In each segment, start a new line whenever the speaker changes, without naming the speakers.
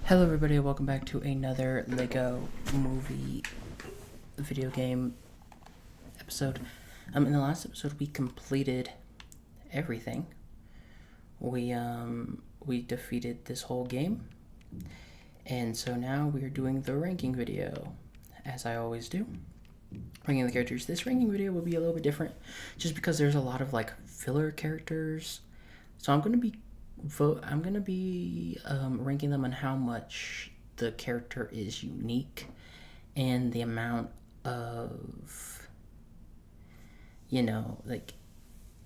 Hello everybody, welcome back to another Lego movie video game episode. In the last episode we completed everything. We defeated this whole game. And so now we're doing the ranking video, as I always do. Ranking the characters. This ranking video will be a little bit different just because there's a lot of like filler characters. So I'm gonna be ranking them on how much the character is unique and the amount of, like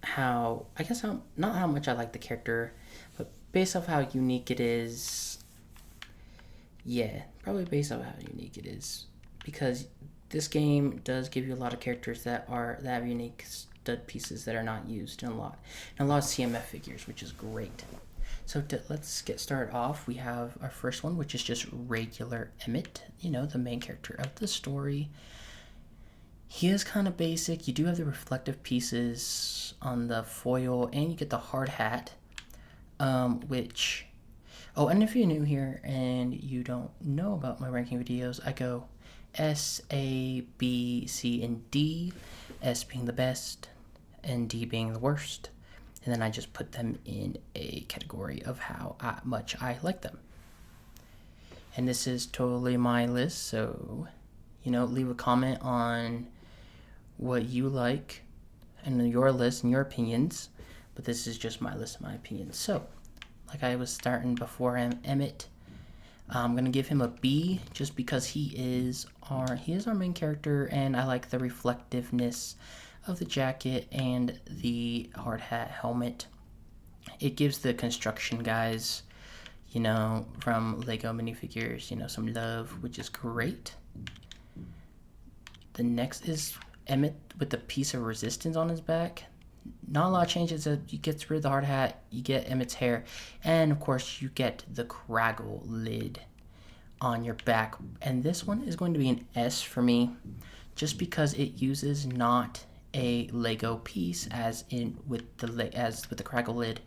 not how much I like the character, but based off how unique it is. Yeah, probably based off how unique it is, because this game does give you a lot of characters that have unique stud pieces that are not used in a lot of CMF figures, which is great. So let's get started off. We have our first one, which is just regular Emmett, the main character of the story. He is kind of basic. You do have the reflective pieces on the foil, and you get the hard hat, and if you're new here and you don't know about my ranking videos, I go S, A, B, C, and D, S being the best, and D being the worst. And then I just put them in a category of how much I like them. And this is totally my list, so, leave a comment on what you like and your list and your opinions. But this is just my list and my opinions. So, like I was starting before, Emmett, I'm going to give him a B just because he is our main character, and I like the reflectiveness of the jacket and the hard hat helmet. It gives the construction guys, from Lego minifigures, some love, which is great. The next is Emmett with the piece of resistance on his back. Not a lot of changes. You get rid of the hard hat, you get Emmett's hair, and of course you get the Craggle lid on your back. And this one is going to be an S for me, just because it uses not a Lego piece as with the Craggle lid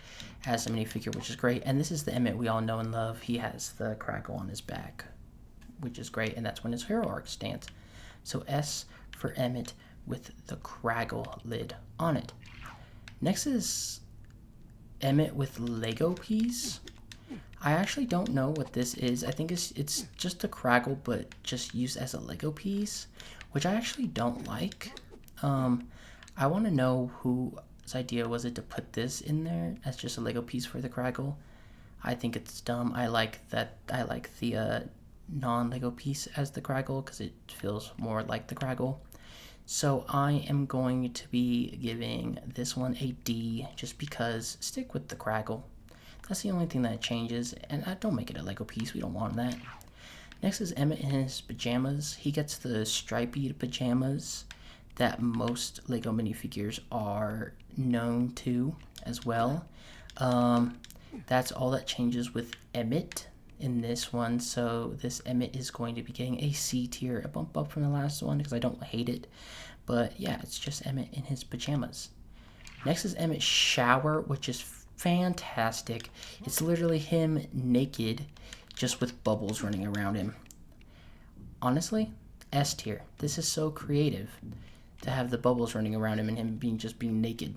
as a minifigure, which is great. And this is the Emmett we all know and love. He has the Craggle on his back, which is great, and that's when his hero arc stands. So S for Emmett with the Craggle lid on it. Next is Emmett with Lego piece. I actually don't know what this is. I think it's just a Craggle, but just used as a Lego piece, which I actually don't like. I want to know whose idea was it to put this in there as just a Lego piece for the Craggle. I think it's dumb. I like the non-Lego piece as the Craggle because it feels more like the Craggle. So I am going to be giving this one a D, just because stick with the Craggle. That's the only thing that changes, and don't make it a Lego piece. We don't want that. Next is Emmett in his pajamas. He gets the stripy pajamas that most Lego minifigures are known to as well. That's all that changes with Emmett in this one. So this Emmett is going to be getting a C tier, a bump up from the last one because I don't hate it. But yeah, it's just Emmett in his pajamas. Next is Emmett's shower, which is fantastic. It's literally him naked, just with bubbles running around him. Honestly, S tier. This is so creative to have the bubbles running around him and him being naked,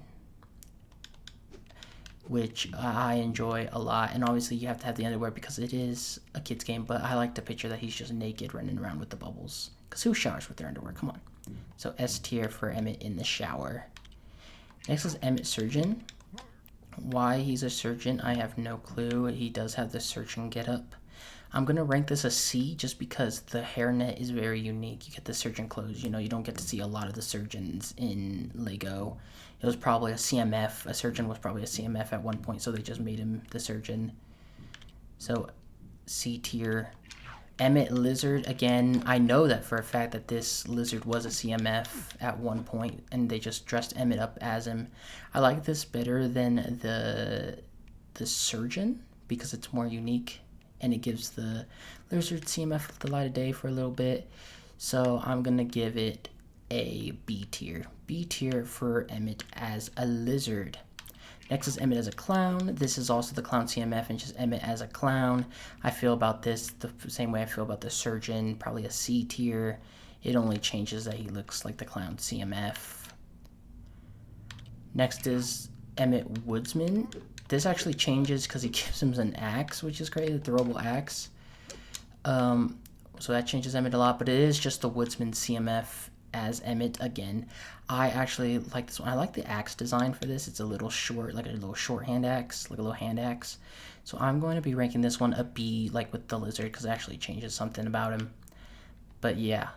which I enjoy a lot. And obviously you have to have the underwear because it is a kid's game, but I like to picture that he's just naked running around with the bubbles, because who showers with their underwear? Come on. So S tier for Emmett in the shower. Next is Emmett Surgeon. Why he's a surgeon, I have no clue. He does have the surgeon getup. I'm going to rank this a C just because the hairnet is very unique. You get the surgeon clothes. You don't get to see a lot of the surgeons in Lego. It was probably a CMF. A surgeon was probably a CMF at one point, so they just made him the surgeon. So C tier. Emmett Lizard, again, I know that for a fact that this lizard was a CMF at one point, and they just dressed Emmett up as him. I like this better than the surgeon because it's more unique, and it gives the lizard CMF the light of day for a little bit. So I'm going to give it a B tier. B tier for Emmett as a lizard. Next is Emmett as a clown. This is also the clown CMF and just Emmett as a clown. I feel about this the same way I feel about the surgeon, probably a C tier. It only changes that he looks like the clown CMF. Next is Emmett Woodsman. This actually changes because he gives him an axe, which is great, a throwable axe. So that changes Emmett a lot, but it is just the Woodsman CMF as Emmett again. I actually like this one. I like the axe design for this. It's a little short, like a little shorthand axe, like a little hand axe. So I'm going to be ranking this one a B, like with the lizard, because it actually changes something about him. But yeah.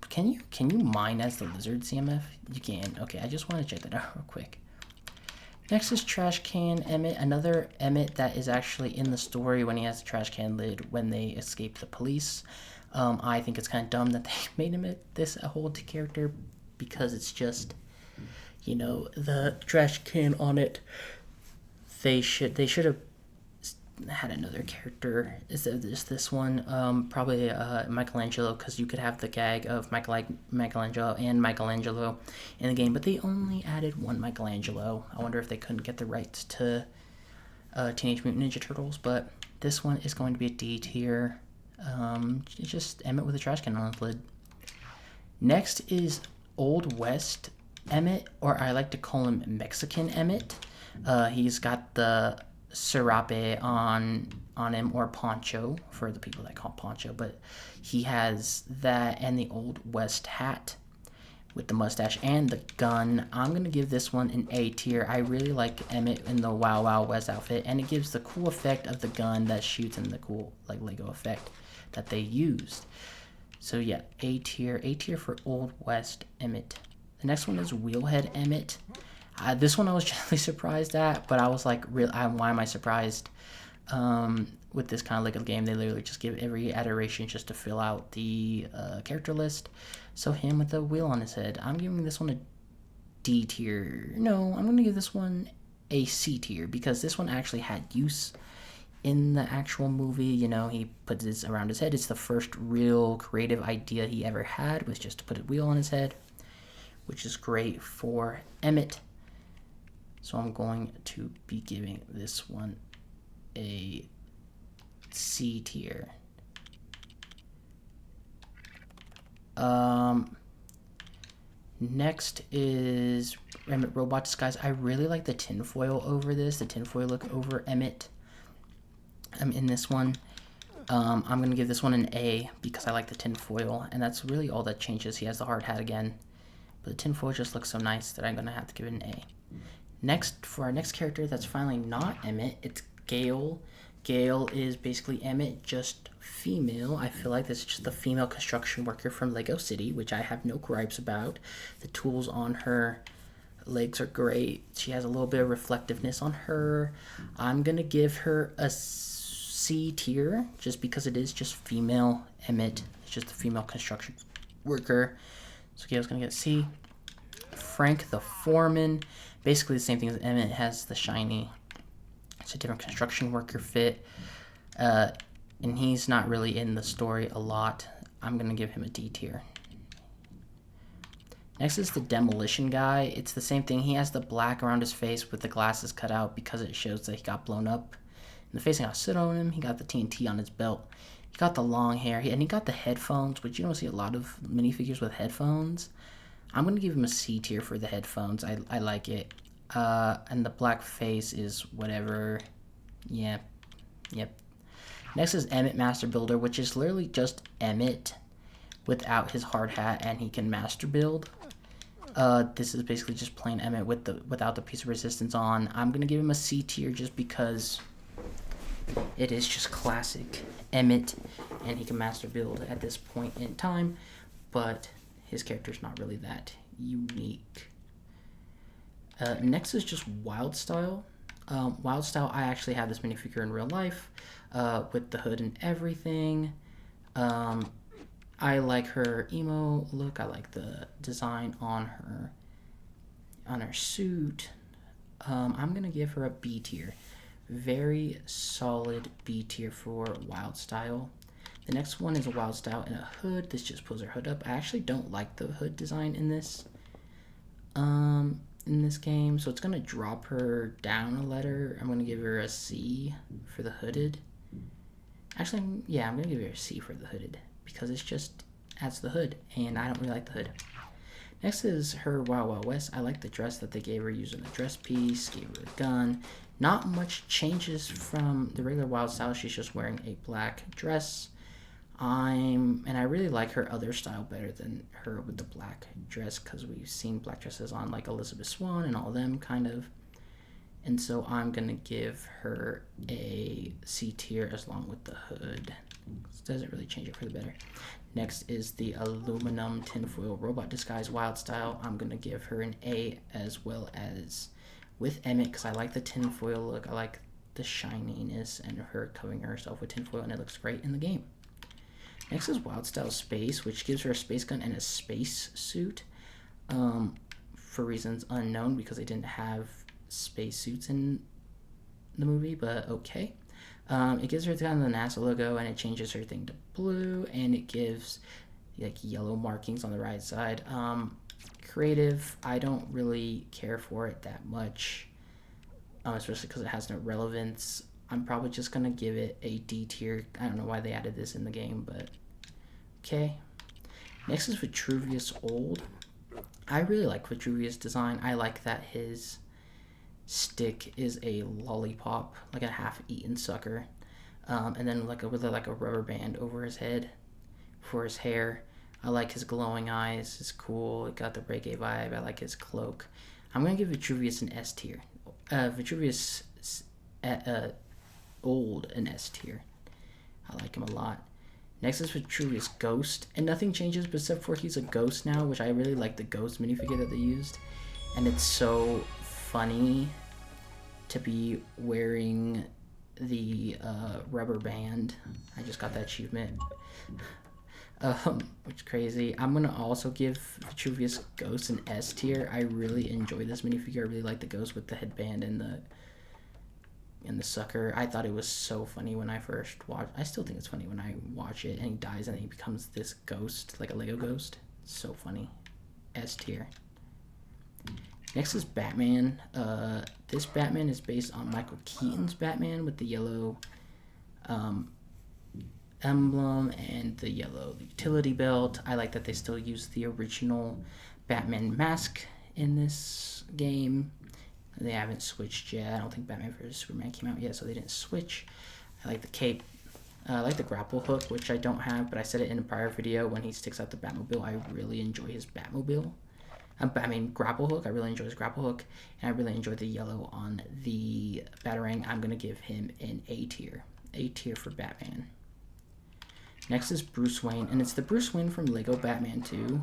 Can you mine as the lizard CMF? You can. Okay, I just want to check that out real quick. Next is Trash Can Emmett, another Emmett that is actually in the story when he has the trash can lid when they escape the police. I think it's kind of dumb that they made him a whole character because it's just, you know, the trash can on it. They should have had another character instead of just this one. Probably Michelangelo, because you could have the gag of Michelangelo and Michelangelo in the game, but they only added one Michelangelo. I wonder if they couldn't get the rights to Teenage Mutant Ninja Turtles, but this one is going to be a D tier. It's just Emmett with a trash can on his lid. Next is Old West Emmett, or I like to call him Mexican Emmett. He's got the serape on him, or poncho for the people that call poncho, but he has that and the Old West hat with the mustache and the gun. I'm gonna give this one an A tier. I really like Emmett in the Wild Wild West outfit, and it gives the cool effect of the gun that shoots and the cool like Lego effect that they used. So yeah, A tier for Old West Emmett. The next one is Wheelhead Emmett. This one I was generally surprised at, but I was like, why am I surprised? With this kind of Lego game, they literally just give every iteration just to fill out the character list. So him with the wheel on his head, I'm giving this one a D tier. No, I'm going to give this one a C tier because this one actually had use in the actual movie. You know, he puts this around his head. It's the first real creative idea he ever had, was just to put a wheel on his head, which is great for Emmett. So I'm going to be giving this one a C tier. Next is Emmett Robot Disguise. I really like the tinfoil over this, the tinfoil look over Emmett. In this one. I'm going to give this one an A because I like the tinfoil, and that's really all that changes. He has the hard hat again, but the tinfoil just looks so nice that I'm going to have to give it an A. Next, for our next character that's finally not Emmett, it's Gale. Gale is basically Emmett, just female. I feel like this is just the female construction worker from Lego City, which I have no gripes about. The tools on her legs are great. She has a little bit of reflectiveness on her. I'm going to give her a C tier, just because it is just female Emmett. It's just a female construction worker. So Gale's going to get a C. Frank the Foreman. Basically the same thing as Emmett, has the shiny. It's a different construction worker fit. And he's not really in the story a lot. I'm going to give him a D tier. Next is the Demolition Guy. It's the same thing. He has the black around his face with the glasses cut out because it shows that he got blown up in the face and got soot on him. He got the TNT on his belt. He got the long hair. And he got the headphones, which you don't see a lot of minifigures with headphones. I'm going to give him a C tier for the headphones. I like it. And the black face is whatever. Yeah. Yep. Next is Emmett Master Builder, which is literally just Emmett without his hard hat, and he can master build. This is basically just plain Emmett without the piece of resistance on. I'm going to give him a C tier just because it is just classic Emmett, and he can master build at this point in time, but his character's not really that unique. Next is just Wild Style. Wild Style, I actually have this minifigure in real life with the hood and everything. I like her emo look. I like the design on her suit. I'm gonna give her a B tier. Very solid B tier for Wild Style. The next one is a Wild Style in a hood. This just pulls her hood up. I actually don't like the hood design in this. in this game, so it's going to drop her down a letter. I'm going to give her a C for the hooded. Actually, yeah, I'm going to give her a C for the hooded because it's just adds the hood, and I don't really like the hood. Next is her Wild Wild West. I like the dress that they gave her using the dress piece, gave her a gun. Not much changes from the regular Wild style. She's just wearing a black dress. And I really like her other style better than her with the black dress because we've seen black dresses on like Elizabeth Swann and all them kind of. And so I'm going to give her a C tier as long with the hood. It doesn't really change it for the better. Next is the aluminum tinfoil robot disguise wild style. I'm going to give her an A as well as with Emmett because I like the tinfoil look. I like the shininess and her covering herself with tinfoil, and it looks great in the game. Next is wild style space, which gives her a space gun and a space suit for reasons unknown because they didn't have space suits in the movie, but okay. It gives her kind of the NASA logo, and it changes her thing to blue, and it gives like yellow markings on the right side. Creative, I don't really care for it that much, especially because it has no relevance. I'm probably just gonna give it a D tier. I don't know why they added this in the game, but okay. Next is Vitruvius Old. I really like Vitruvius' design. I like that his stick is a lollipop, like a half-eaten sucker, and then like with like a rubber band over his head for his hair. I like his glowing eyes. It's cool. It got the reggae vibe. I like his cloak. I'm gonna give Vitruvius an S tier. Vitruvius Old an S tier. I like him a lot. Next is Vitruvius Ghost, and nothing changes except for he's a ghost now, which I really like the ghost minifigure that they used, and it's so is to be wearing the rubber band. I just got that achievement, which is crazy. I'm gonna also give Vitruvius Ghost an S tier. I really enjoy this minifigure. I really like the ghost with the headband and the sucker. I thought it was so funny when I first watched. I still think it's funny when I watch it and he dies and he becomes this ghost, like a Lego ghost. It's so funny. S tier. Next is Batman. This Batman is based on Michael Keaton's Batman with the yellow emblem and the yellow utility belt. I like that they still use the original Batman mask in this game. They haven't switched yet. I don't think Batman vs. Superman came out yet, so they didn't switch. I like the cape. I like the grapple hook, which I don't have, but I said it in a prior video when he sticks out the Batmobile. I really enjoy his Batmobile. Grapple hook. I really enjoy his grapple hook, and I really enjoy the yellow on the Batarang. I'm going to give him an A tier. A tier for Batman. Next is Bruce Wayne, and it's the Bruce Wayne from Lego Batman 2,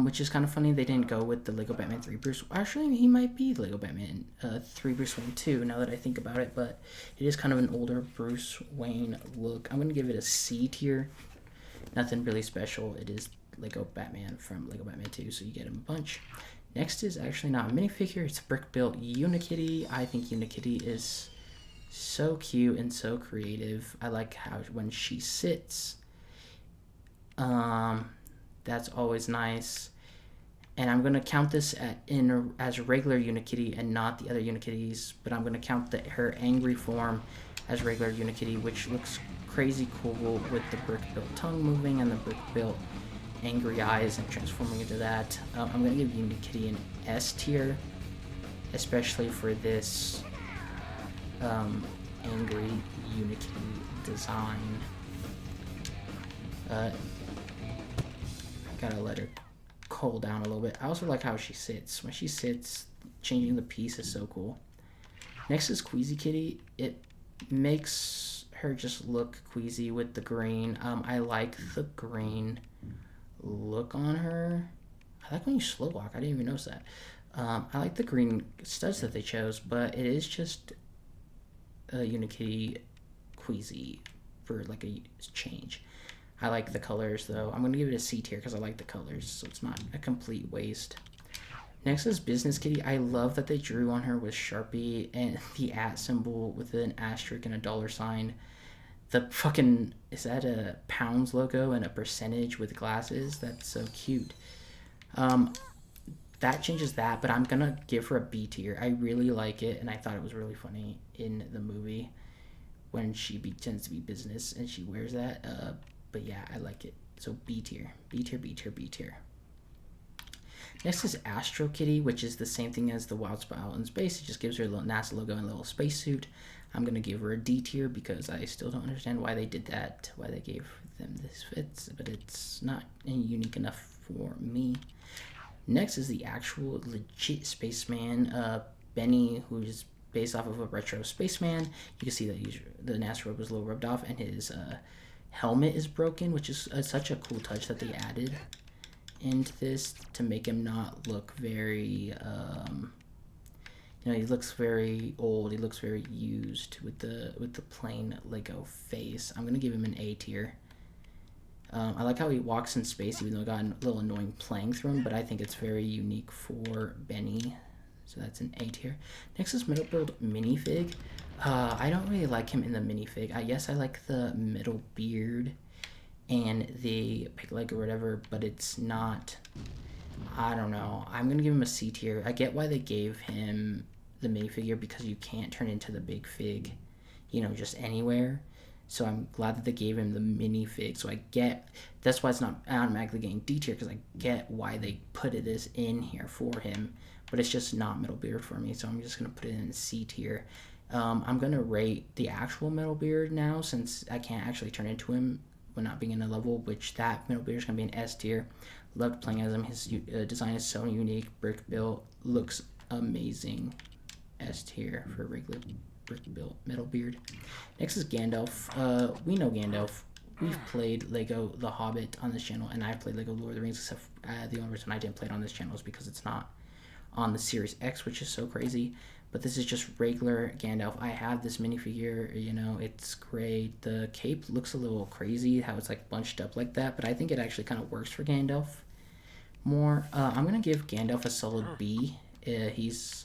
which is kind of funny. They didn't go with the Lego Batman 3 Bruce. Actually, he might be Lego Batman 3 Bruce Wayne 2, now that I think about it, but it is kind of an older Bruce Wayne look. I'm going to give it a C tier. Nothing really special. It is Lego Batman from Lego Batman 2, so you get him a bunch. Next is actually not a minifigure, it's a brick-built Unikitty. I think Unikitty is so cute and so creative. I like how when she sits, that's always nice. And I'm going to count this as regular Unikitty and not the other Unikitties, but I'm going to count her angry form as regular Unikitty, which looks crazy cool with the brick-built tongue moving and the brick-built angry eyes and transforming into that. I'm going to give Unikitty an S tier, especially for this angry Unikitty design. Gotta let her cool down a little bit. I also like how she sits. When she sits, changing the piece is so cool. Next is Queasy Kitty. It makes her just look queasy with the green. I like the green look on her. I like when you slow walk. I didn't even notice that. I like the green studs that they chose, but it is just a Unikitty queasy for like a change. I like the colors though. I'm going to give it a C tier because I like the colors, so it's not a complete waste. Next is Business Kitty. I love that they drew on her with Sharpie and the @ symbol with an asterisk and a dollar sign. The fucking, is that a pounds logo and a percentage with glasses? That's so cute. that changes that, but I'm gonna give her a B tier. I really like it, and I thought it was really funny in the movie when she pretends to be business and she wears that. But yeah, I like it. So B tier, B tier, B tier, B tier. Next is Astro Kitty, which is the same thing as the Wild Spot in Space. It just gives her a little NASA logo and a little spacesuit. I'm going to give her a D tier because I still don't understand why they did that, why they gave them this fits, but it's not unique enough for me. Next is the actual legit spaceman, Benny, who is based off of a retro spaceman. You can see that the NASA robe was a little rubbed off, and his helmet is broken, which is such a cool touch that they added into this to make him not look very he looks very old, he looks very used with the plain Lego face. I'm gonna give him an A tier. I like how he walks in space, even though it got a little annoying playing through him, but I think it's very unique for Benny, so that's an A tier. Next is Middle Build Minifig. I don't really like him in the minifig. Yes, I like the middle beard and the pig leg or whatever, but it's not, I don't know. I'm gonna give him a C tier. I get why they gave him the minifigure, because you can't turn into the big fig, just anywhere. So I'm glad that they gave him the minifig. So I get, that's why it's not automatically getting D tier, because I get why they put this in here for him, but it's just not middle beard for me. So I'm just gonna put it in C tier. I'm gonna rate the actual middle beard now, since I can't actually turn into him when not being in a level, which that middle beard is going to be an S tier. Loved playing as him. His design is so unique. Brick built. Looks amazing. S tier for regular brick built middle beard. Next is Gandalf. We know Gandalf. We've played Lego The Hobbit on this channel, and I've played Lego Lord of the Rings, except the only reason I didn't play it on this channel is because it's not on the Series X, which is so crazy. But this is just regular Gandalf. I have this minifigure, it's great. The cape looks a little crazy, how it's like bunched up like that, but I think it actually kind of works for Gandalf more. I'm going to give Gandalf a solid B. He's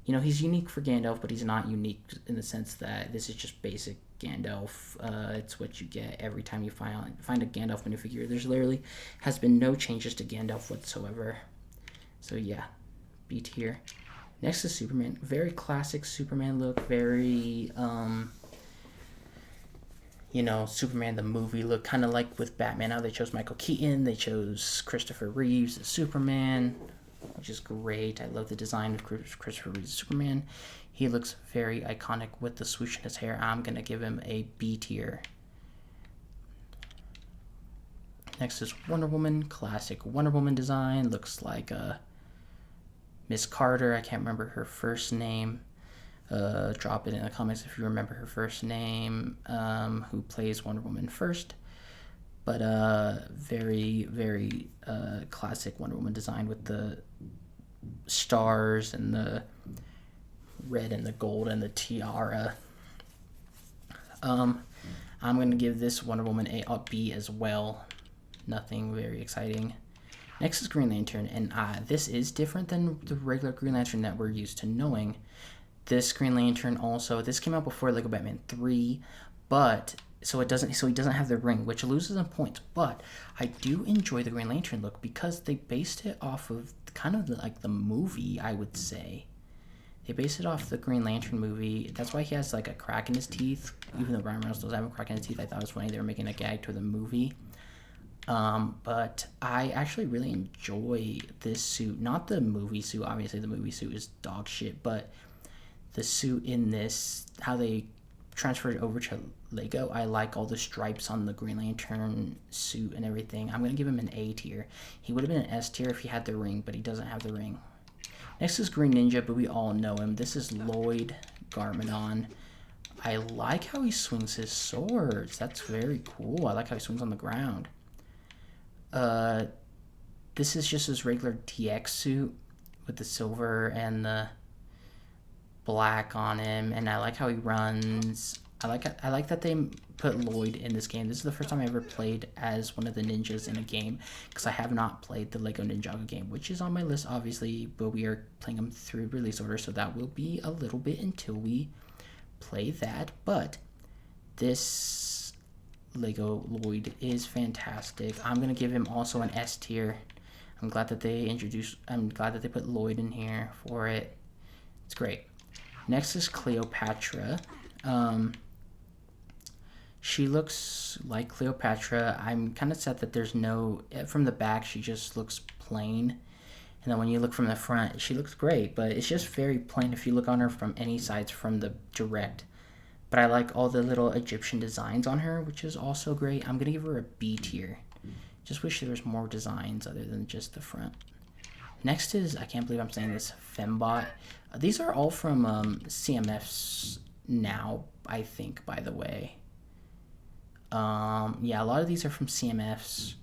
unique for Gandalf, but he's not unique in the sense that this is just basic Gandalf. It's what you get every time you find a Gandalf minifigure. There's literally has been no changes to Gandalf whatsoever. So yeah, B tier. Next is Superman. Very classic Superman look. Very, Superman the movie look. Kind of like with Batman. How they chose Michael Keaton. They chose Christopher Reeves as Superman, which is great. I love the design of Christopher Reeves as Superman. He looks very iconic with the swoosh in his hair. I'm going to give him a B tier. Next is Wonder Woman. Classic Wonder Woman design. Looks like a Miss Carter, I can't remember her first name. Drop it in the comments if you remember her first name, who plays Wonder Woman first. But very, very classic Wonder Woman design with the stars and the red and the gold and the tiara. I'm going to give this Wonder Woman a B as well. Nothing very exciting. Next is Green Lantern, and this is different than the regular Green Lantern that we're used to knowing. This Green Lantern this came out before Lego Batman 3, but so he doesn't have the ring, which loses in points. But I do enjoy the Green Lantern look because they based it off of kind of like the movie, I would say. They based it off the Green Lantern movie. That's why he has like a crack in his teeth, even though Ryan Reynolds doesn't have a crack in his teeth. I thought it was funny they were making a gag to the movie. But I actually really enjoy this suit. Not the movie suit, obviously the movie suit is dog shit, but the suit in this, how they transferred it over to Lego, I like all the stripes on the Green Lantern suit and everything. I'm going to give him an A tier. He would have been an S tier if he had the ring, but he doesn't have the ring. Next is Green Ninja, but we all know him. This is Lloyd Garmadon. I like how he swings his swords. That's very cool. I like how he swings on the ground. This is just his regular DX suit with the silver and the black on him, and I like how he runs. I like that they put Lloyd in this game. This is the first time I ever played as one of the ninjas in a game, because I have not played the Lego Ninjago game, which is on my list obviously, but we are playing them through release order, so that will be a little bit until we play that. But this Lego Lloyd is fantastic. I'm going to give him also an S tier. I'm I'm glad that they put Lloyd in here for it. It's great. Next is Cleopatra. She looks like Cleopatra. I'm kind of sad that there's no... From the back, she just looks plain. And then when you look from the front, she looks great, but it's just very plain if you look on her from any sides from the direct. But I like all the little Egyptian designs on her, which is also great. I'm going to give her a B tier. Just wish there was more designs other than just the front. Next is, I can't believe I'm saying this, Fembot. These are all from CMFs now, I think, by the way. Yeah, a lot of these are from CMFs.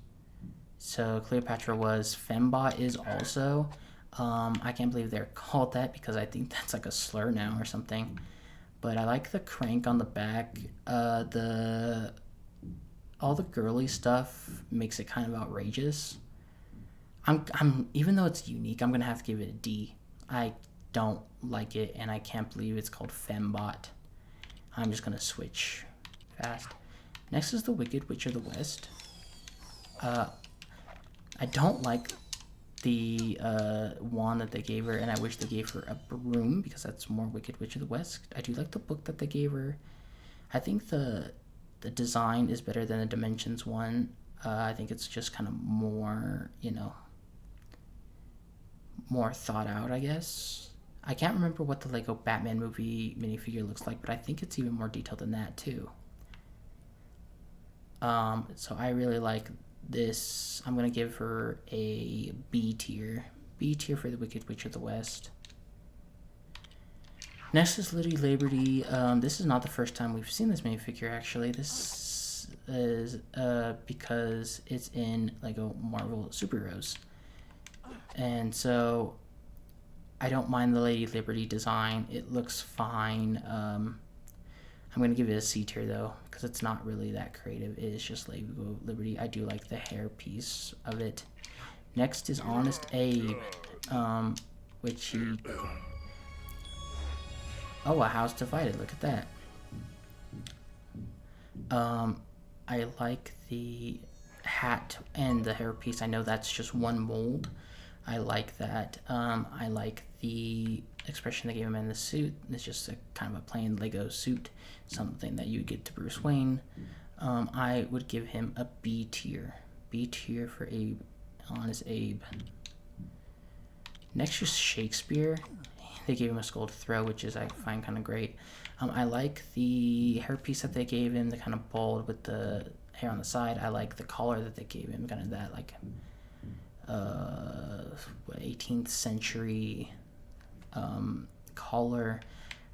So Cleopatra was. Fembot is also. I can't believe they're called that because I think that's like a slur now or something. But I like the crank on the back. All the girly stuff makes it kind of outrageous. I'm even though it's unique, I'm gonna have to give it a D. I don't like it, and I can't believe it's called Fembot. I'm just gonna switch fast. Next is the Wicked Witch of the West. I don't like the wand that they gave her, and I wish they gave her a broom because that's more Wicked Witch of the West. I do like the book that they gave her. I think the design is better than the Dimensions one. I think it's just kind of more, more thought out, I guess. I can't remember what the Lego Batman movie minifigure looks like, but I think it's even more detailed than that too. So I really like this. I'm gonna give her a B tier. B tier for the Wicked Witch of the West. Next is Lady Liberty. This is not the first time we've seen this minifigure, actually. This is because it's in Lego Marvel Superheroes. And so I don't mind the Lady Liberty design. It looks fine. I'm going to give it a C tier, though, because it's not really that creative. It is just Lego Liberty. I do like the hair piece of it. Next is Honest Abe, which he... Oh, a house divided. Look at that. I like the hat and the hair piece. I know that's just one mold. I like that. I like the expression they gave him in the suit. It's just a kind of a plain Lego suit, something that you get to Bruce Wayne. I would give him a B tier. B tier for Abe, Honest Abe. Next is Shakespeare. They gave him a skull to throw, which is I find kind of great. I like the hairpiece that they gave him, the kind of bald with the hair on the side. I like the collar that they gave him, kind of that like 18th century collar.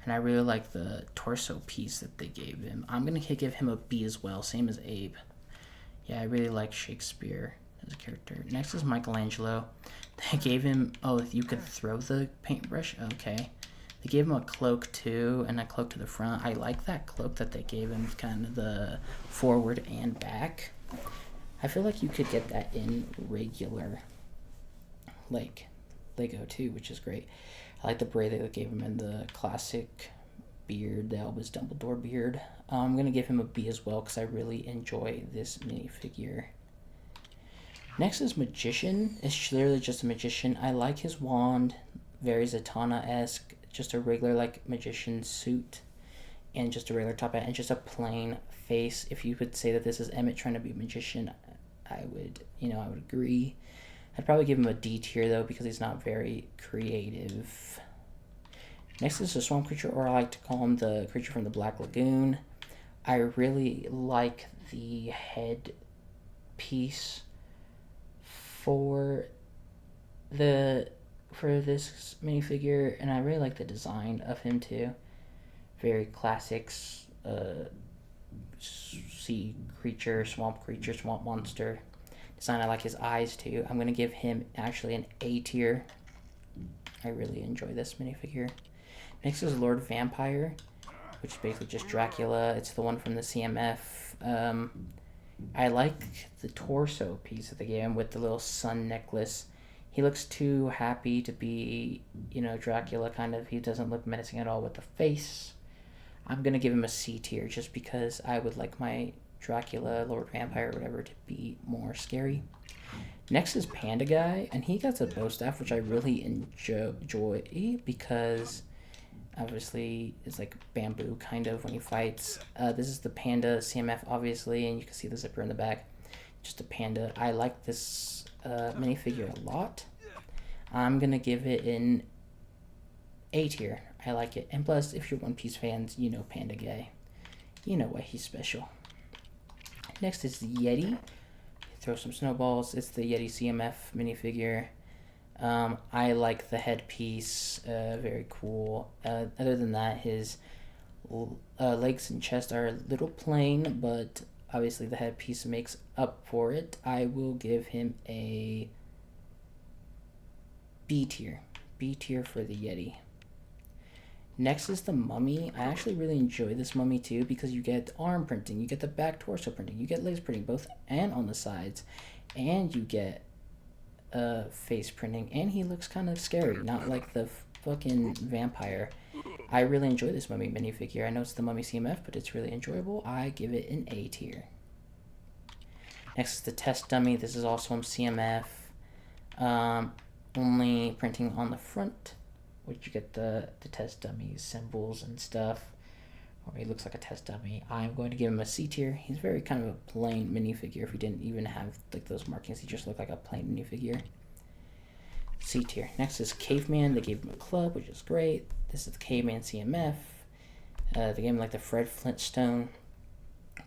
And I really like the torso piece that they gave him. I'm going to give him a B as well, same as Abe. Yeah, I really like Shakespeare as a character. Next is Michelangelo. They gave him... Oh, you could throw the paintbrush? Okay. They gave him a cloak, too, and a cloak to the front. I like that cloak that they gave him, kind of the forward and back. I feel like you could get that in regular, like, Lego, too, which is great. I like the beret that they gave him and the classic beard, the Albus Dumbledore beard. I'm going to give him a B as well because I really enjoy this minifigure. Next is Magician. It's literally just a magician. I like his wand, very Zatanna-esque, just a regular like magician suit, and just a regular top hat, and just a plain face. If you would say that this is Emmett trying to be a magician, I would agree. I'd probably give him a D tier though because he's not very creative. Next is the swamp creature, or I like to call him the creature from the Black Lagoon. I really like the head piece for this minifigure, and I really like the design of him too. Very classic sea creature, swamp monster design. I like his eyes too. I'm gonna give him actually an A tier. I really enjoy this minifigure. Next is Lord Vampire, which is basically just Dracula. It's the one from the CMF. I like the torso piece that they gave him with the little sun necklace. He looks too happy to be, Dracula kind of. He doesn't look menacing at all with the face. I'm going to give him a C tier just because I would like my Dracula, Lord Vampire, or whatever to be more scary. Next is Panda Guy, and he got a bow staff, which I really enjoy because obviously it's like bamboo kind of when he fights. This is the Panda CMF, obviously, and you can see the zipper in the back. Just a panda. I like this minifigure a lot. I'm gonna give it an A tier. I like it, and plus, if you're One Piece fans, you know Panda Guy. You know why he's special. Next is the Yeti. Throw some snowballs. It's the Yeti CMF minifigure. I like the headpiece. Very cool. Other than that, his legs and chest are a little plain, but obviously the headpiece makes up for it. I will give him a B tier. B tier for the Yeti. Next is the Mummy. I actually really enjoy this Mummy too because you get arm printing, you get the back torso printing, you get legs printing both and on the sides, and you get face printing, and he looks kind of scary, not like the fucking vampire. I really enjoy this Mummy minifigure. I know it's the Mummy CMF, but it's really enjoyable. I give it an A tier. Next is the Test Dummy. This is also in CMF. Only printing on the front, which you get the Test Dummy symbols and stuff. Or he looks like a test dummy. I'm going to give him a C tier. He's very kind of a plain minifigure. If he didn't even have like those markings, he just looked like a plain minifigure. C tier. Next is Caveman. They gave him a club, which is great. This is the Caveman CMF. They gave him like the Fred Flintstone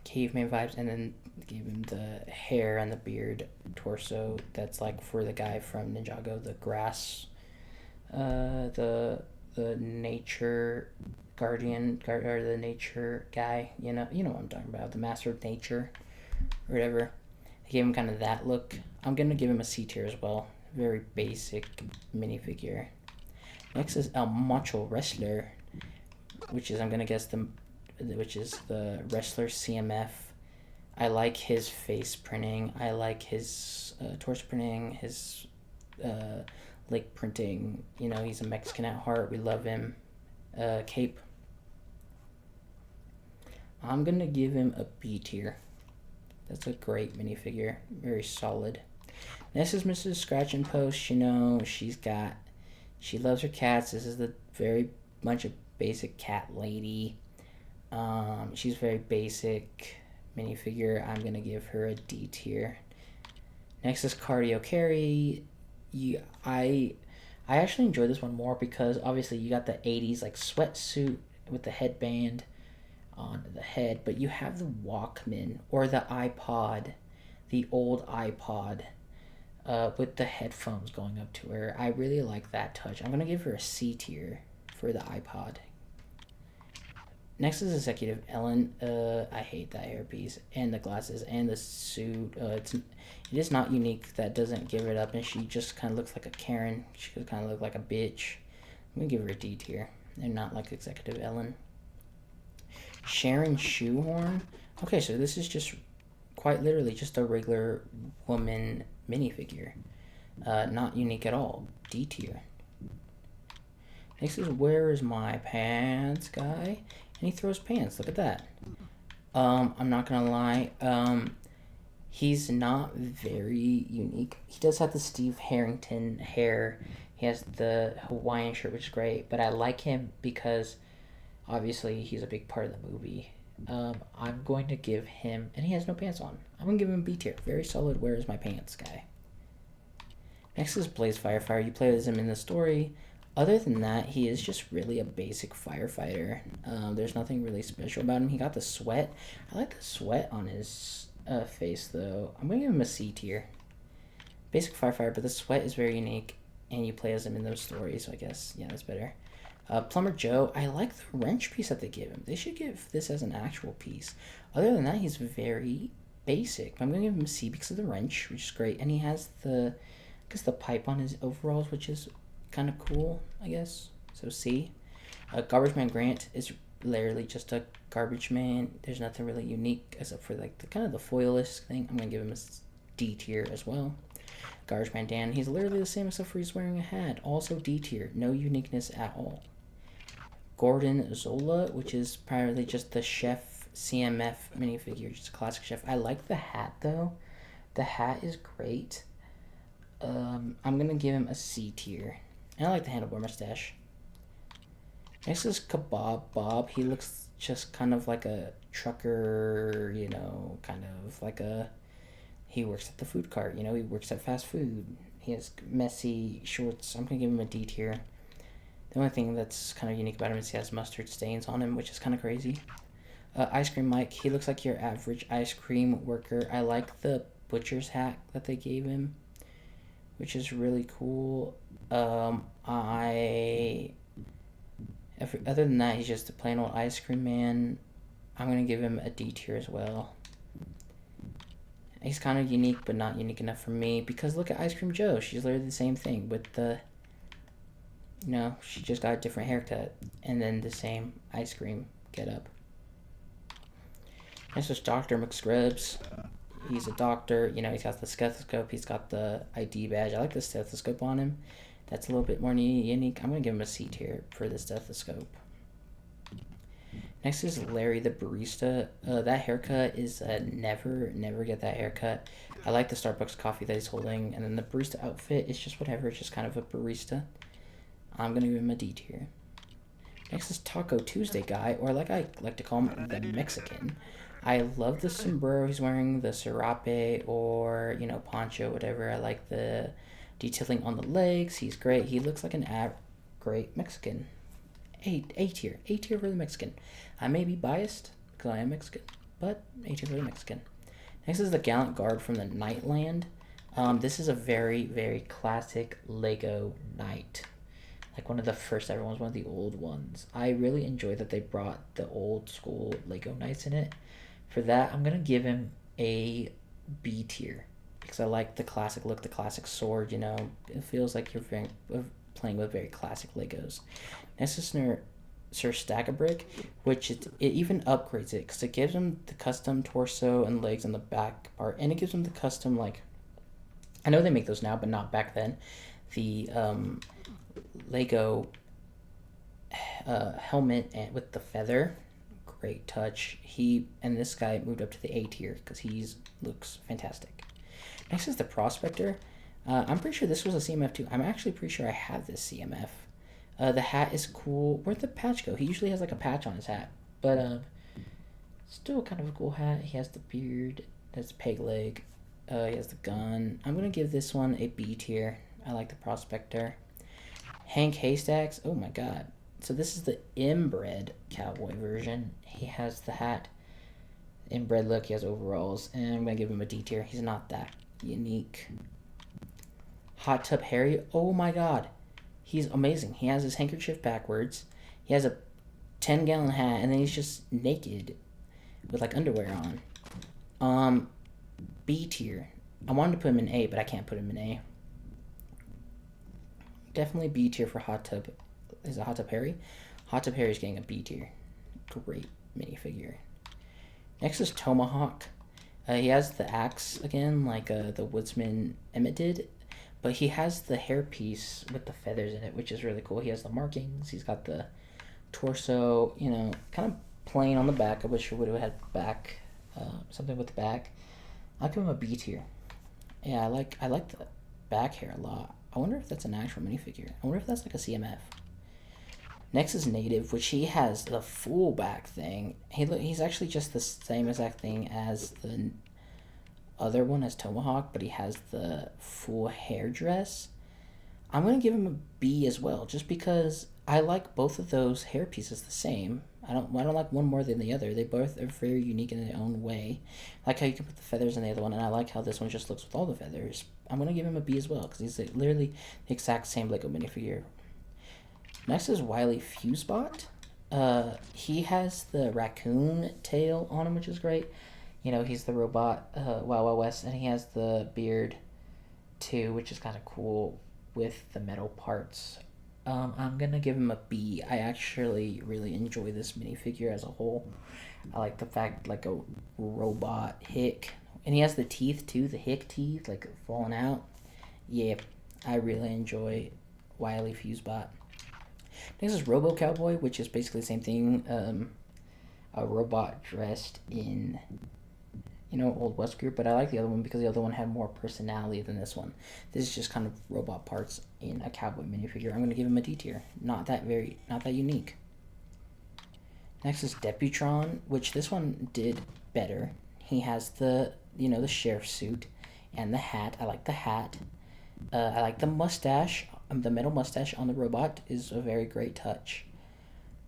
caveman vibes, and then they gave him the hair and the beard torso. That's like for the guy from Ninjago, the grass, the nature guardian or the nature guy. You know what I'm talking about. The master of nature, or whatever. They gave him kind of that look. I'm gonna give him a C tier as well. Very basic minifigure. Next is El Macho Wrestler, which is, I'm gonna guess, the wrestler CMF. I like his face printing. I like his torso printing. His leg printing. You know, he's a Mexican at heart. We love him. Cape. I'm gonna give him a B tier. That's a great minifigure. Very solid. Next is Mrs. Scratch and Post. You know, she loves her cats. This is the very much a basic cat lady. She's very basic minifigure. I'm gonna give her a D tier. Next is Cardio Carry. I actually enjoy this one more because obviously you got the 80s like sweatsuit with the headband on the head, but you have the Walkman or the iPod, the old iPod, with the headphones going up to her. I really like that touch. I'm gonna give her a C tier for the iPod. Next is Executive Ellen. I hate that hairpiece and the glasses and the suit. It is not unique. That doesn't give it up, and she just kind of looks like a Karen. She could kind of look like a bitch. I'm gonna give her a D tier, and not like Executive Ellen. Sharon Shoehorn. Okay, so this is just quite literally just a regular woman minifigure. Not unique at all. D tier. Next is Where Is My Pants guy. And he throws pants. Look at that. I'm not gonna lie. He's not very unique. He does have the Steve Harrington hair. He has the Hawaiian shirt, which is great. But I like him because obviously he's a big part of the movie. I'm going to give him, and he has no pants on. I'm gonna give him B tier. Very solid. Where Is My Pants guy. Next is Blaze Firefighter. You play as him in the story. Other than that, he is just really a basic firefighter. There's nothing really special about him. He got the sweat. I like the sweat on his face, though. I'm going to give him a C tier. Basic firefighter, but the sweat is very unique, and you play as him in those stories, so I guess, yeah, that's better. Plumber Joe, I like the wrench piece that they give him. They should give this as an actual piece. Other than that, he's very basic. I'm going to give him a C because of the wrench, which is great, and he has the pipe on his overalls, which is kind of cool, I guess. So C. Garbage Man Grant is literally just a garbage man. There's nothing really unique except for like the kind of the foilish thing. I'm gonna give him a D tier as well. Garbage Man Dan, he's literally the same except for he's wearing a hat. Also D tier, no uniqueness at all. Gordon Zola, which is primarily just the chef CMF minifigure, just a classic chef. I like the hat though. The hat is great. I'm gonna give him a C tier. And I like the handlebar mustache. Next is Kebab Bob. He looks just kind of like a trucker, you know, kind of like a. He works at the food cart, you know, he works at fast food. He has messy shorts. I'm gonna give him a D tier. The only thing that's kind of unique about him is he has mustard stains on him, which is kind of crazy. Ice Cream Mike, he looks like your average ice cream worker. I like the butcher's hat that they gave him, which is really cool. Other than that, he's just a plain old ice cream man. I'm gonna give him a D tier as well. He's kind of unique, but not unique enough for me, because look at Ice Cream Joe. She's literally the same thing with the, you know, she just got a different haircut and then the same ice cream get up. This is Dr. McScrubs. He's a doctor, you know, he's got the stethoscope, he's got the ID badge. I like the stethoscope on him. That's a little bit more unique. I'm going to give him a C tier for the stethoscope. Next is Larry the barista. That haircut is never get that haircut. I like the Starbucks coffee that he's holding, and then the barista outfit is just whatever. It's just kind of a barista. I'm gonna give him a D tier. Next is Taco Tuesday guy, or like I like to call him, the Mexican. I love the sombrero he's wearing, the serape, or you know, poncho, whatever. I like the detailing on the legs. He's great. He looks like an great Mexican. A tier for the Mexican. I may be biased because I am Mexican, but A tier for the Mexican. Next is the Gallant Guard from the Nightland. This is a very classic Lego knight, like one of the first ever ones, one of the old ones. I really enjoy that they brought the old school Lego knights in it. For that, I'm gonna give him a B tier because I like the classic look, the classic sword. You know, it feels like you're playing with very classic Legos. Next is Sir Stackabrick, which it even upgrades it because it gives him the custom torso and legs on the back part, and it gives him the custom, like, I know they make those now, but not back then, the Lego helmet with the feather. Great touch. And this guy moved up to the A tier because he looks fantastic. Next is the Prospector. I'm pretty sure this was a CMF too. I'm actually pretty sure I have this CMF. The hat is cool. Where'd the patch go? He usually has like a patch on his hat, but still kind of a cool hat. He has the beard. Has the peg leg. He has the gun. I'm gonna give this one a B tier. I like the Prospector. Hank Haystacks. Oh my god. So this is the inbred cowboy version. He has the hat, inbred look. He has overalls, and I'm gonna give him a D tier. He's not that unique. Hot Tub Harry. Oh my god. He's amazing. He has his handkerchief backwards. He has a 10-gallon hat, and then he's just naked with like underwear on. B tier. I wanted to put him in A, but I can't put him in A. Definitely B tier for Hot Tub. Is it Hot Tub Harry? Hot Tub Harry's getting a B tier. Great minifigure. Next is Tomahawk. He has the axe again, like the woodsman Emmett did, but he has the hairpiece with the feathers in it, which is really cool. He has the markings. He's got the torso, you know, kind of plain on the back. I wish it would have had back, something with the back. I'll give him a B tier. Yeah, I like the back hair a lot. I wonder if that's an actual minifigure. I wonder if that's like a CMF. Next is Native, which he has the full back thing. He's actually just the same exact thing as the other one, as Tomahawk, but he has the full hair dress. I'm going to give him a B as well, just because I like both of those hair pieces the same. I don't like one more than the other. They both are very unique in their own way. I like how you can put the feathers in the other one, and I like how this one just looks with all the feathers. I'm going to give him a B as well, because he's literally the exact same Lego minifigure. Next is Wily Fusebot. He has the raccoon tail on him, which is great. You know, he's the robot Wild Wild West, and he has the beard too, which is kind of cool with the metal parts. I'm gonna give him a B. I actually really enjoy this minifigure as a whole. I like the fact, like, a robot hick, and he has the teeth too, the hick teeth, like, falling out. Yeah, I really enjoy Wily Fusebot. Next is Robo Cowboy, which is basically the same thing. A robot dressed in, Old West group, but I like the other one because the other one had more personality than this one. This is just kind of robot parts in a cowboy minifigure. I'm gonna give him a D tier. Not that unique. Next is Deputron, which this one did better. He has the sheriff suit and the hat. I like the hat. I like the mustache. The metal mustache on the robot is a very great touch.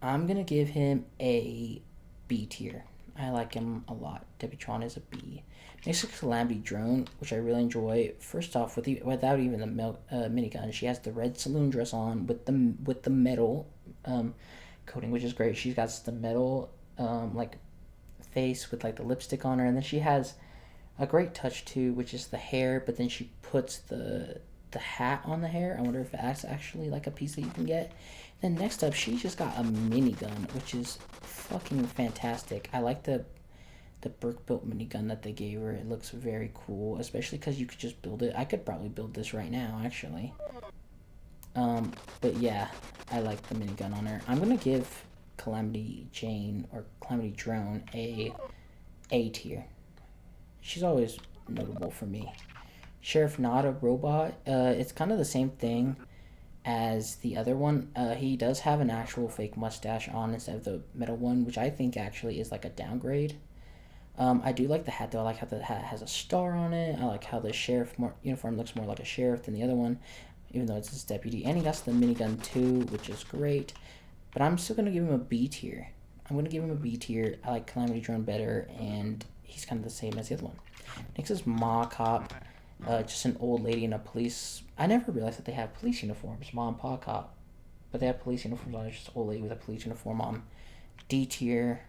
I'm gonna give him a B tier. I like him a lot. Deputron is a B. Next is Calamity Drone, which I really enjoy. First off, without even the minigun, she has the red saloon dress on with the metal coating, which is great. She's got the metal like face with like the lipstick on her, and then she has a great touch too, which is the hair. But then she puts the hat on the hair. I wonder if that's actually like a piece that you can get. Then next up, she just got a minigun, which is fucking fantastic. I like the brick built minigun that they gave her. It looks very cool, especially because you could just build it. I could probably build this right now, actually. But yeah, I like the minigun on her. I'm gonna give Calamity Jane or Calamity Drone a tier. She's always notable for me. Sheriff Not a Robot. It's kind of the same thing as the other one. He does have an actual fake mustache on instead of the metal one, which I think actually is like a downgrade. I do like the hat though. I like how the hat has a star on it. I like how the sheriff uniform looks more like a sheriff than the other one, even though it's his deputy. And he got the minigun too, which is great. But I'm still gonna give him a B tier. I'm gonna give him a B tier. I like Calamity Drone better, and he's kind of the same as the other one. Next is Ma Cop. Just an old lady in a police. I never realized that they have police uniforms, Ma and Pa Cop, but they have police uniforms on. It's just an old lady with a police uniform on. D tier.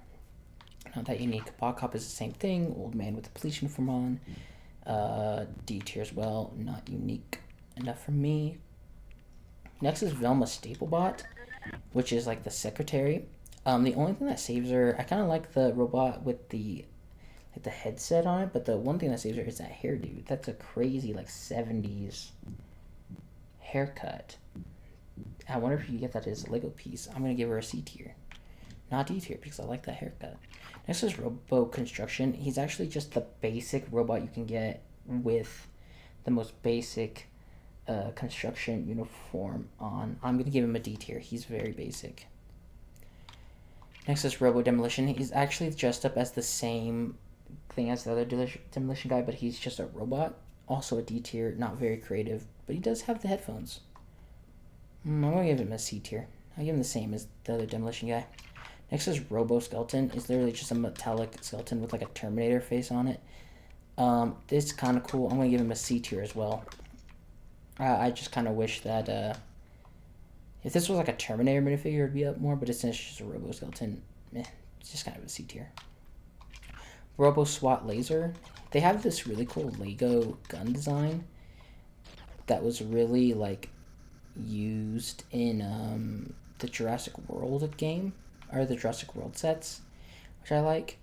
Not that unique. Pa Cop is the same thing. Old man with a police uniform on. D tier as well. Not unique enough for me. Next is Velma Staplebot, which is like the secretary. The only thing that saves her, I kind of like the robot with the headset on it, but the one thing that saves her is that hairdo. That's a crazy like 70s haircut. I wonder if you get that as a Lego piece. I'm gonna give her a C tier, not D tier, because I like that haircut. Next is Robo Construction. He's actually just the basic robot you can get with the most basic construction uniform on. I'm gonna give him a D tier. He's very basic. Next is Robo Demolition. He's actually dressed up as the same thing as the other demolition guy, but he's just a robot. Also a D tier, not very creative, but he does have the headphones. I'm gonna give him a C tier. I'll give him the same as the other demolition guy. Next is Robo Skeleton. It's literally just a metallic skeleton with like a Terminator face on it. This is kind of cool. I'm gonna give him a C tier as well. I just kind of wish that if this was like a Terminator minifigure, it'd be up more, but since it's just a Robo Skeleton, it's just kind of a C tier. Robo SWAT Laser. They have this really cool Lego gun design that was really like used in the Jurassic World game, or the Jurassic World sets, which I like.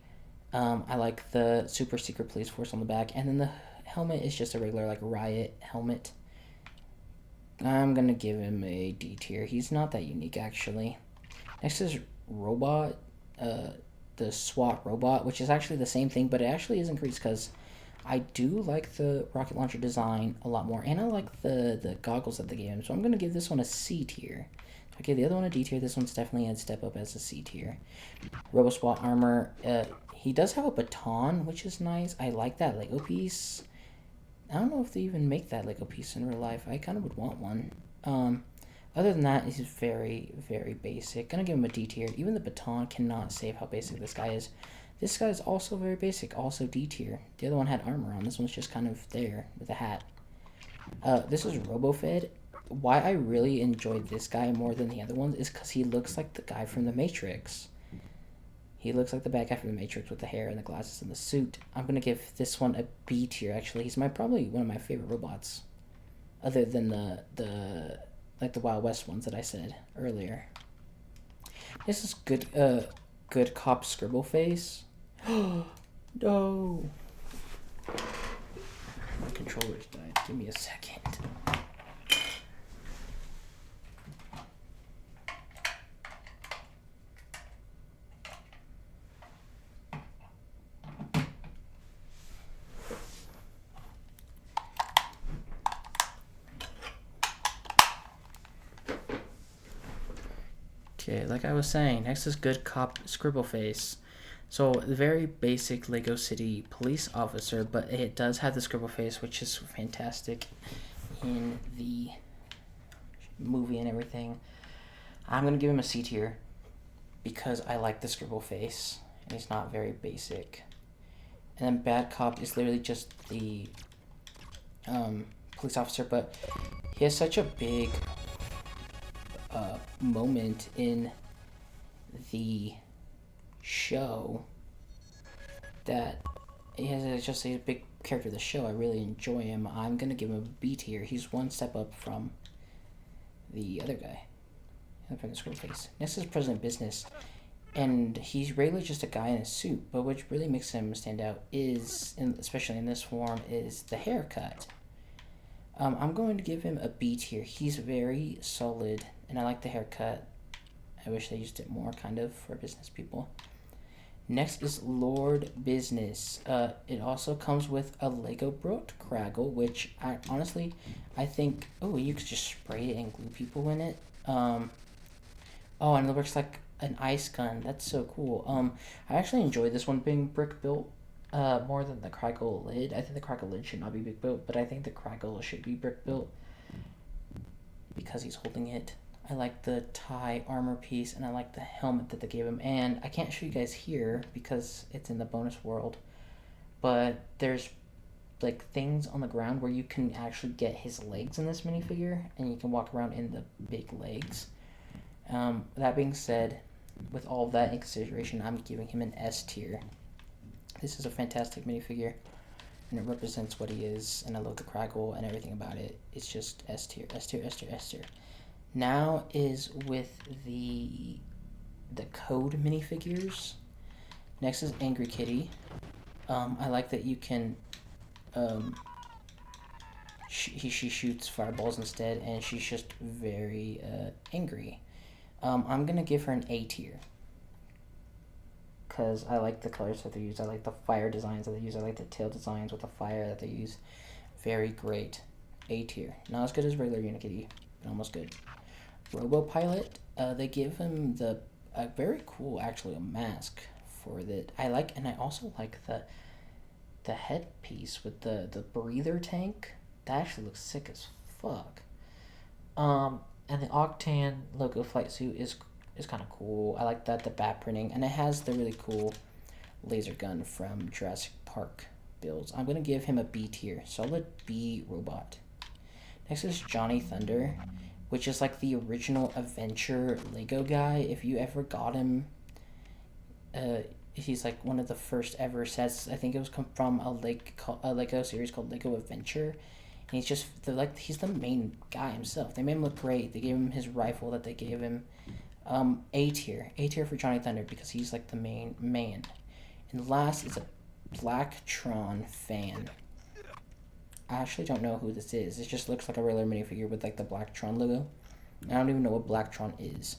I like the super secret police force on the back, and then the helmet is just a regular like riot helmet. I'm gonna give him a D tier. He's not that unique actually. Next is Robot, the SWAT robot, which is actually the same thing, but it actually is increased because I do like the rocket launcher design a lot more, and I like the goggles that they gave him. So I'm gonna give this one a C tier. I gave the other one a D tier. This one's definitely a step up as a C tier. Robo SWAT armor. He does have a baton, which is nice. I like that Lego piece. I don't know if they even make that Lego piece in real life. I kind of would want one. Other than that, he's very, very basic. Gonna give him a D tier. Even the baton cannot save how basic this guy is. This guy is also very basic, also D tier. The other one had armor on. This one's just kind of there with a hat. This is RoboFed. Why I really enjoyed this guy more than the other ones is because he looks like the guy from The Matrix. He looks like the bad guy from The Matrix with the hair and the glasses and the suit. I'm gonna give this one a B tier. Actually, he's probably one of my favorite robots, other than the Wild West ones that I said earlier. This is good cop Scribble Face. No. My controller's died. Give me a second. Okay, like I was saying, next is Good Cop Scribble Face. So, the very basic Lego City police officer, but it does have the scribble face, which is fantastic in the movie and everything. I'm going to give him a C tier because I like the scribble face, and he's not very basic. And then Bad Cop is literally just the police officer, but he has such a big moment in the show that he has just a big character of the show. I really enjoy him. I'm gonna give him a B tier. He's one step up from the other guy, from the scribble face. Next is President Business, and he's really just a guy in a suit. But what really makes him stand out is, especially in this form, is the haircut. I'm going to give him a B tier. He's very solid, and I like the haircut. I wish they used it more, kind of, for business people. Next is Lord Business. It also comes with a Lego Brot Craggle, which I think, oh, you could just spray it and glue people in it. Oh, and it works like an ice gun. That's so cool. I actually enjoyed this one being brick built more than the Craggle lid. I think the Craggle lid should not be brick built, but I think the Craggle should be brick built because he's holding it. I like the tie armor piece, and I like the helmet that they gave him. And I can't show you guys here because it's in the bonus world, but there's like things on the ground where you can actually get his legs in this minifigure, and you can walk around in the big legs. That being said, with all of that in consideration, I'm giving him an S tier. This is a fantastic minifigure, and it represents what he is, and I love the Craggle and everything about it. It's just S tier, S tier, S tier, S tier. Now is with the code minifigures. Next is Angry Kitty. I like that you can she shoots fireballs instead, and she's just very angry. I'm gonna give her an A tier because I like the colors that they use. I like the fire designs that they use. I like the tail designs with the fire that they use. Very great. A tier. Not as good as regular Unikitty, but almost good. Robopilot, they give him a very cool, actually, a mask for that. I like, and I also like the headpiece with the breather tank. That actually looks sick as fuck. And the Octan logo flight suit is kind of cool. I like that, the bat printing, and it has the really cool laser gun from Jurassic Park builds. I'm gonna give him a B tier, solid B robot. Next is Johnny Thunder, which is like the original adventure Lego guy. If you ever got him, he's like one of the first ever sets. I think it was from a Lego series called Lego Adventure. And he's just he's the main guy himself. They made him look great. They gave him his rifle that they gave him. A tier for Johnny Thunder because he's like the main man. And last is a Blacktron fan. I actually don't know who this is. It just looks like a regular minifigure with like the Blacktron logo. I don't even know what Blacktron is.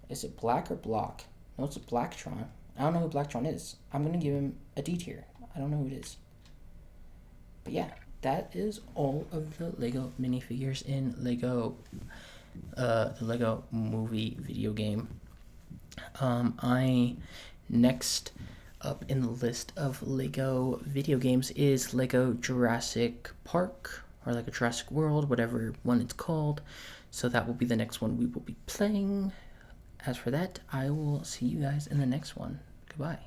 Is it Black or Block? No, it's a Blacktron. I don't know who Blacktron is. I'm going to give him a D tier. I don't know who it is. But yeah, that is all of the Lego minifigures in Lego, the Lego movie video game. Next up in the list of Lego video games is Lego Jurassic Park, or Lego Jurassic World, whatever one it's called. So that will be the next one we will be playing. As for that, I will see you guys in the next one. Goodbye.